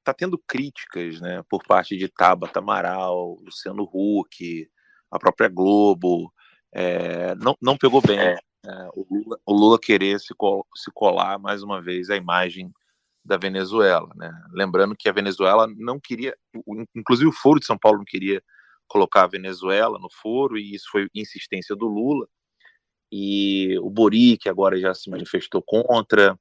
tá tendo críticas, né, por parte de Tabata Amaral, Luciano Huck, a própria Globo. Não pegou bem o Lula querer se colar mais uma vez à imagem da Venezuela, né? Lembrando que a Venezuela não queria, inclusive o Foro de São Paulo não queria colocar a Venezuela no foro, e isso foi insistência do Lula, e o Boric agora já se manifestou contra,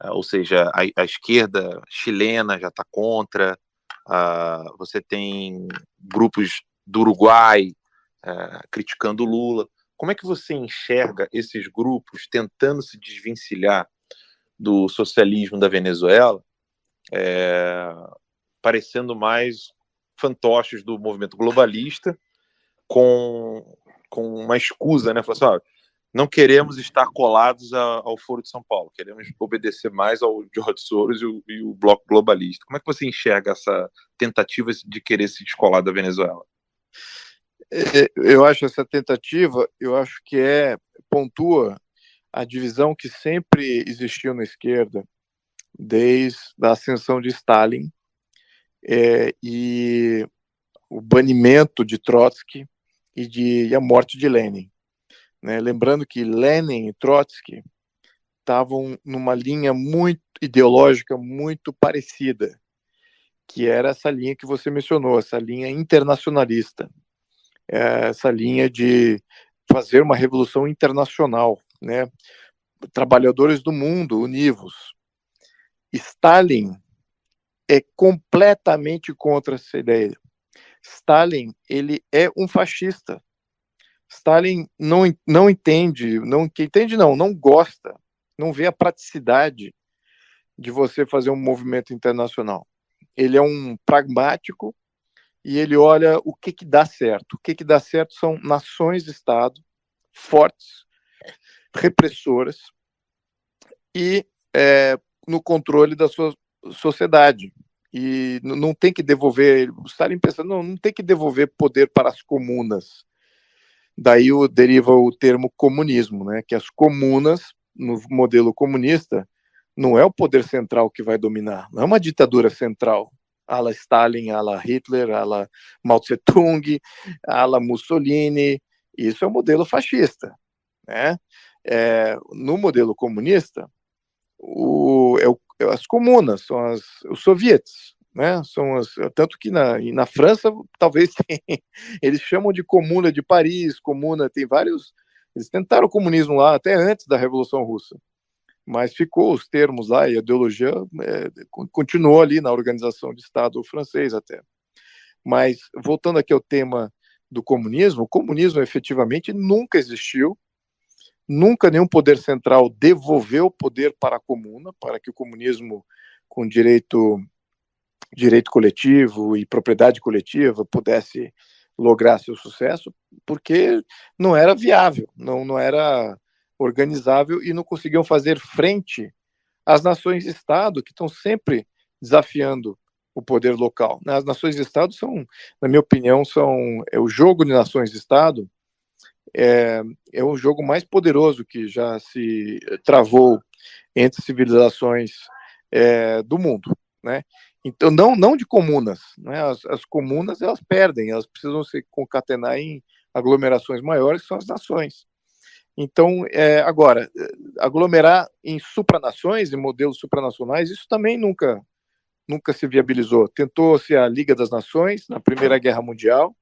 ou seja, a esquerda chilena já está contra, você tem grupos do Uruguai criticando o Lula. Como é que você enxerga esses grupos tentando se desvencilhar do socialismo da Venezuela, parecendo mais fantoches do movimento globalista, com uma escusa, né? Falar assim, não queremos estar colados ao Foro de São Paulo, queremos obedecer mais ao George Soros e o bloco globalista. Como é que você enxerga essa tentativa de querer se descolar da Venezuela? Eu acho essa tentativa, eu acho que pontua a divisão que sempre existiu na esquerda, desde a ascensão de Stalin, e o banimento de Trotsky e a morte de Lenin. Né? Lembrando que Lenin e Trotsky estavam numa linha muito ideológica, muito parecida, que era essa linha que você mencionou, essa linha internacionalista, essa linha de fazer uma revolução internacional, né? Trabalhadores do mundo univos. Stalin é completamente contra essa ideia. Stalin, ele é um fascista. Stalin não entende, não gosta, não vê a praticidade de você fazer um movimento internacional. Ele é um pragmático e ele olha o que dá certo. O que dá certo são nações-estado fortes, repressoras e no controle da sua sociedade. E não tem que devolver, o Stalin pensando, não tem que devolver poder para as comunas. Daí deriva o termo comunismo, né? Que as comunas, no modelo comunista, não é o poder central que vai dominar, não é uma ditadura central, à la Stalin, à la Hitler, à la Mao Tse-tung, à la Mussolini. Isso é um modelo fascista, né? No modelo comunista, as comunas, são os sovietes, né? Tanto que na França, talvez eles chamam de Comuna de Paris, Comuna, tem vários. Eles tentaram o comunismo lá até antes da Revolução Russa, mas ficou os termos lá e a ideologia continuou ali na organização de Estado francês até. Mas, voltando aqui ao tema do comunismo, o comunismo efetivamente nunca existiu, nunca nenhum poder central devolveu o poder para a comuna, para que o comunismo, com direito coletivo e propriedade coletiva, pudesse lograr seu sucesso, porque não era viável, não era organizável e não conseguiam fazer frente às nações-estado, que estão sempre desafiando o poder local. As nações-estado são, na minha opinião, o jogo de nações-estado é o jogo mais poderoso que já se travou entre civilizações do mundo, né? Então, não de comunas, né? As comunas, elas perdem, elas precisam se concatenar em aglomerações maiores, que são as nações. Então, agora, aglomerar em supranações, em modelos supranacionais, isso também nunca se viabilizou. Tentou-se a Liga das Nações na Primeira Guerra Mundial,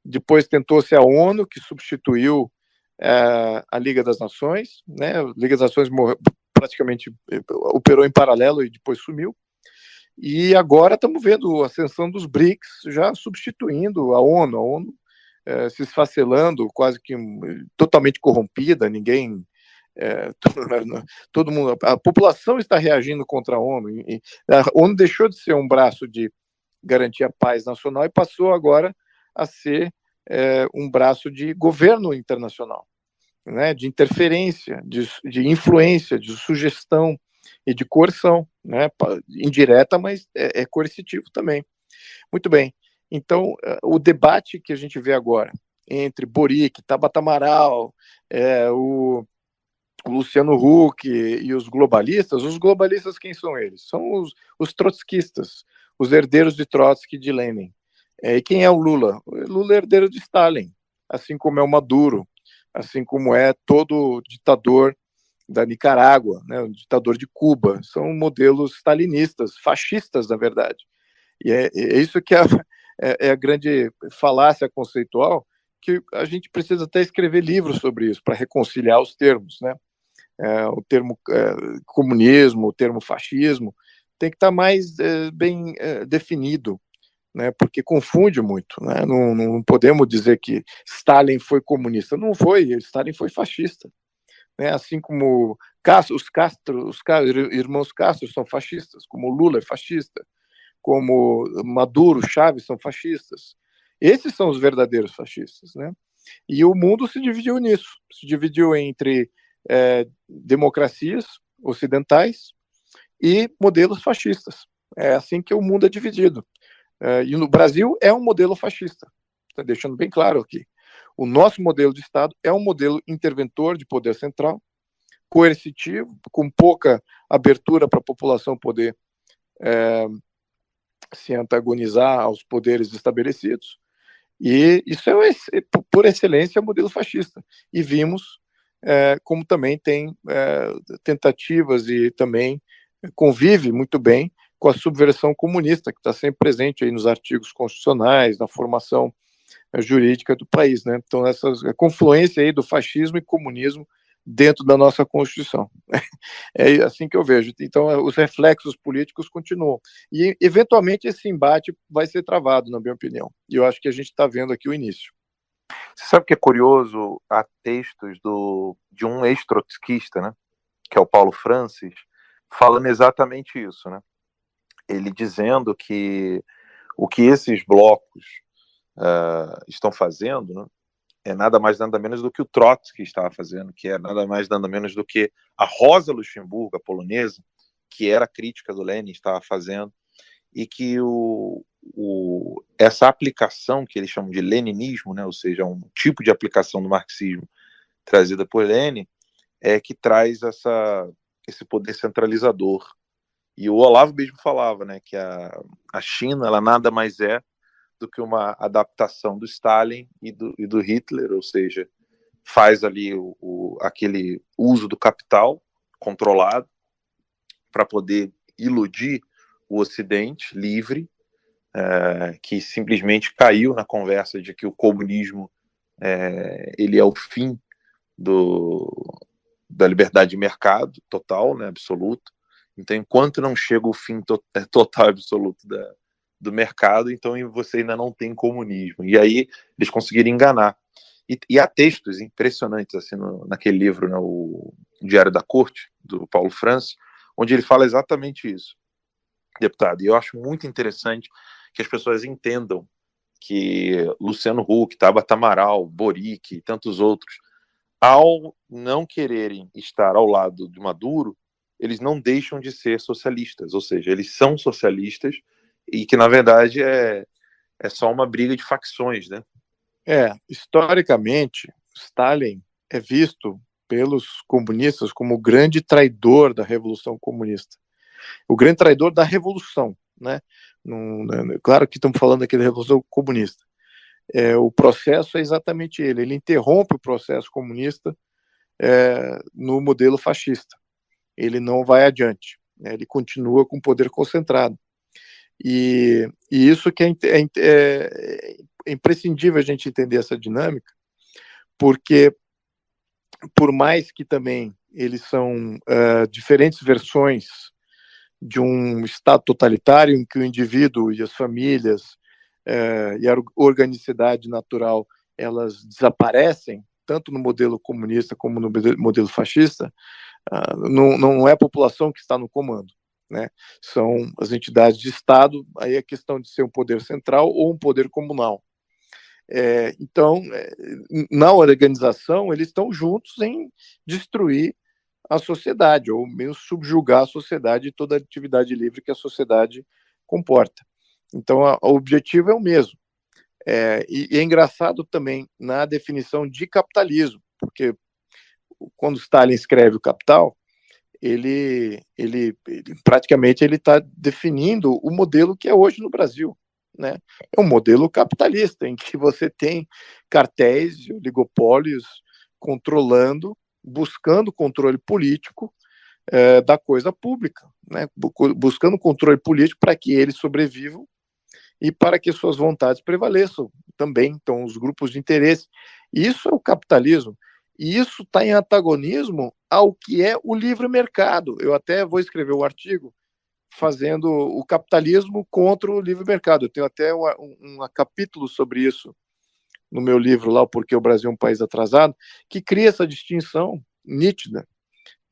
depois tentou-se a ONU, que substituiu a Liga das Nações, né? A Liga das Nações praticamente operou em paralelo e depois sumiu. E agora estamos vendo a ascensão dos BRICS já substituindo a ONU se esfacelando, quase que totalmente corrompida, ninguém... todo mundo, a população está reagindo contra a ONU. A ONU deixou de ser um braço de garantir a paz nacional e passou agora a ser um braço de governo internacional, né, de interferência, de influência, de sugestão e de coerção, né, indireta, mas é coercitivo também. Muito bem. Então, o debate que a gente vê agora entre Boric, Tabata Amaral, o Luciano Huck e os globalistas quem são eles? São os trotskistas, os herdeiros de Trotsky e de Lenin. E quem é o Lula? O Lula é herdeiro de Stalin, assim como é o Maduro, assim como é todo ditador da Nicarágua, né, o ditador de Cuba. São modelos stalinistas, fascistas, na verdade. E é isso que é a grande falácia conceitual, que a gente precisa até escrever livros sobre isso, para reconciliar os termos, né? O termo comunismo, o termo fascismo, tem que estar mais bem definido, né? Porque confunde muito, né? Não podemos dizer que Stalin foi comunista. Não foi, Stalin foi fascista. Né? Assim como os irmãos Castro são fascistas, como Lula é fascista, como Maduro, Chávez são fascistas. Esses são os verdadeiros fascistas, né? E o mundo se dividiu nisso, se dividiu entre democracias ocidentais e modelos fascistas. É assim que o mundo é dividido. E no Brasil é um modelo fascista, está deixando bem claro aqui. O nosso modelo de Estado é um modelo interventor de poder central, coercitivo, com pouca abertura para a população poder se antagonizar aos poderes estabelecidos. E isso por excelência, o modelo fascista. E vimos como também tem tentativas e também convive muito bem com a subversão comunista, que está sempre presente aí nos artigos constitucionais, na formação jurídica do país, né? Então, a confluência aí do fascismo e comunismo dentro da nossa Constituição. É assim que eu vejo. Então, os reflexos políticos continuam. E, eventualmente, esse embate vai ser travado, na minha opinião. E eu acho que a gente está vendo aqui o início. Você sabe que é curioso? Há textos de um ex-trotskista, né, que é o Paulo Francis, falando exatamente isso, né? Ele dizendo que o que esses blocos estão fazendo, né, é nada mais nada menos do que o Trotsky estava fazendo, que é nada mais nada menos do que a Rosa Luxemburgo, a polonesa, que era crítica do Lenin, estava fazendo, e que essa aplicação que eles chamam de leninismo, né, ou seja, um tipo de aplicação do marxismo trazida por Lenin, é que traz esse poder centralizador. E o Olavo mesmo falava, né, que a China ela nada mais é do que uma adaptação do Stalin e do Hitler, ou seja, faz ali aquele uso do capital controlado para poder iludir o Ocidente livre, que simplesmente caiu na conversa de que o comunismo ele é o fim da liberdade de mercado total, né, absoluto. Então, enquanto não chega o fim total absoluto do mercado, então você ainda não tem comunismo. E aí eles conseguiram enganar. E há textos impressionantes assim naquele livro, né, o Diário da Corte, do Paulo Francis, onde ele fala exatamente isso, deputado. E eu acho muito interessante que as pessoas entendam que Luciano Huck, Tabata Amaral, Boric e tantos outros, ao não quererem estar ao lado de Maduro, eles não deixam de ser socialistas, ou seja, eles são socialistas e que, na verdade, é só uma briga de facções, né? Historicamente, Stalin é visto pelos comunistas como o grande traidor da Revolução Comunista. O grande traidor da Revolução, né? Claro que estamos falando aqui da Revolução Comunista. O processo é exatamente ele. Ele interrompe o processo comunista no modelo fascista. Ele não vai adiante. Né? Ele continua com poder concentrado. E isso que é imprescindível a gente entender essa dinâmica, porque por mais que também eles são diferentes versões de um Estado totalitário em que o indivíduo e as famílias e a organicidade natural elas desaparecem, tanto no modelo comunista como no modelo fascista, não é a população que está no comando. Né? São as entidades de Estado, aí é questão de ser um poder central ou um poder comunal. Então, na organização, eles estão juntos em destruir a sociedade, ou menos subjugar a sociedade e toda a atividade livre que a sociedade comporta. Então, o objetivo é o mesmo. E é engraçado também na definição de capitalismo, porque quando Stalin escreve o Capital, praticamente ele está definindo o modelo que é hoje no Brasil, né? É um modelo capitalista, em que você tem cartéis, oligopólios controlando, buscando controle político da coisa pública, né? Buscando controle político para que eles sobrevivam e para que suas vontades prevaleçam também. Então, os grupos de interesse. Isso é o capitalismo. E isso está em antagonismo ao que é o livre mercado. Eu até vou escrever um artigo fazendo o capitalismo contra o livre mercado. Eu tenho até um capítulo sobre isso no meu livro lá, o Porquê o Brasil é um País Atrasado, que cria essa distinção nítida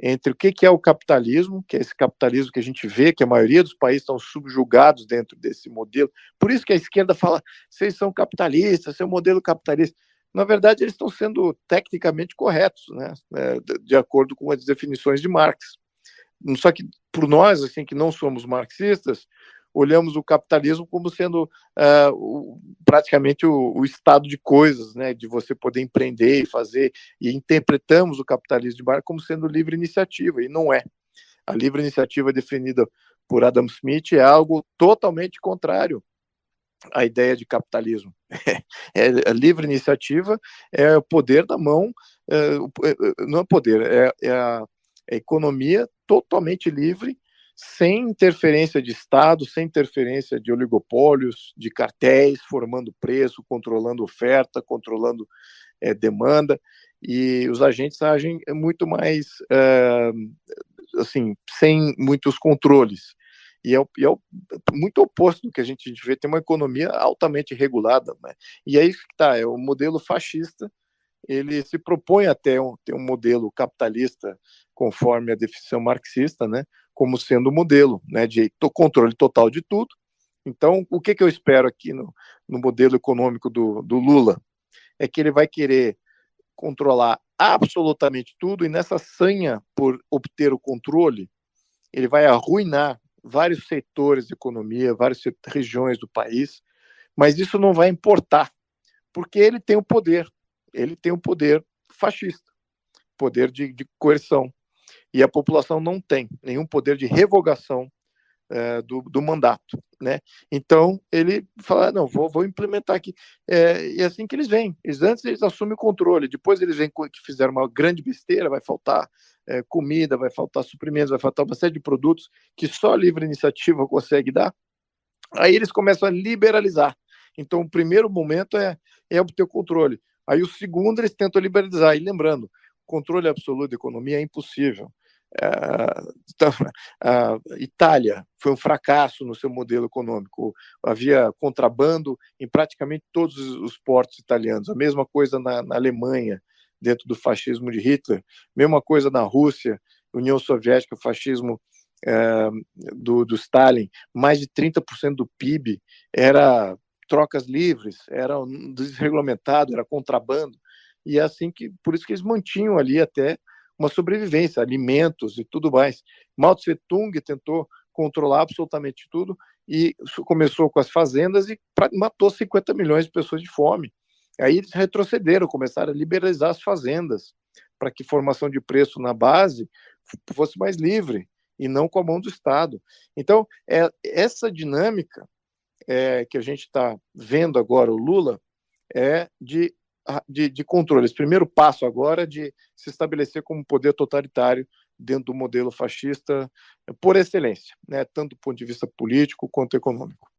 entre o que é o capitalismo, que é esse capitalismo que a gente vê, que a maioria dos países estão subjugados dentro desse modelo. Por isso que a esquerda fala, vocês são capitalistas, seu modelo capitalista. Na verdade, eles estão sendo tecnicamente corretos, né? De acordo com as definições de Marx. Só que, por nós, assim, que não somos marxistas, olhamos o capitalismo como sendo praticamente o estado de coisas, né, de você poder empreender e fazer, e interpretamos o capitalismo de Marx como sendo livre iniciativa, e não é. A livre iniciativa definida por Adam Smith é algo totalmente contrário à ideia de capitalismo. A livre iniciativa é o poder da mão, não é poder, é a economia totalmente livre, sem interferência de Estado, sem interferência de oligopólios, de cartéis, formando preço, controlando oferta, controlando demanda, e os agentes agem muito mais, assim, sem muitos controles. E é muito oposto do que a gente vê, tem uma economia altamente regulada, né? E é isso que está, é o modelo fascista. Ele se propõe até ter um modelo capitalista, conforme a definição marxista, né, como sendo o modelo, né, de controle total de tudo. Então, o que eu espero aqui no modelo econômico do Lula? É que ele vai querer controlar absolutamente tudo, e nessa sanha por obter o controle, ele vai arruinar vários setores de economia, várias regiões do país, mas isso não vai importar, porque ele tem o poder. Ele tem um poder fascista, poder de coerção, e a população não tem nenhum poder de revogação do mandato, né? Então ele fala, não, vou implementar aqui, e é assim que eles vêm. Antes eles assumem o controle, depois eles vêm que fizeram uma grande besteira, vai faltar comida, vai faltar suprimentos, vai faltar uma série de produtos que só a livre iniciativa consegue dar. Aí eles começam a liberalizar. Então o primeiro momento é obter o controle. Aí o segundo eles tentam liberalizar. E lembrando, controle absoluto da economia é impossível. A Itália foi um fracasso no seu modelo econômico. Havia contrabando em praticamente todos os portos italianos. A mesma coisa na Alemanha, dentro do fascismo de Hitler. Mesma coisa na Rússia, União Soviética, o fascismo do Stalin. Mais de 30% do PIB era trocas livres, era desregulamentado, era contrabando, e é assim que, por isso que eles mantinham ali até uma sobrevivência, alimentos e tudo mais. Mao Tse Tung tentou controlar absolutamente tudo, e começou com as fazendas e matou 50 milhões de pessoas de fome. Aí eles retrocederam, começaram a liberalizar as fazendas, para que formação de preço na base fosse mais livre, e não com a mão do Estado. Então, essa dinâmica que a gente está vendo agora, o Lula, é de controle. Esse primeiro passo agora é de se estabelecer como poder totalitário dentro do modelo fascista por excelência, né, tanto do ponto de vista político quanto econômico.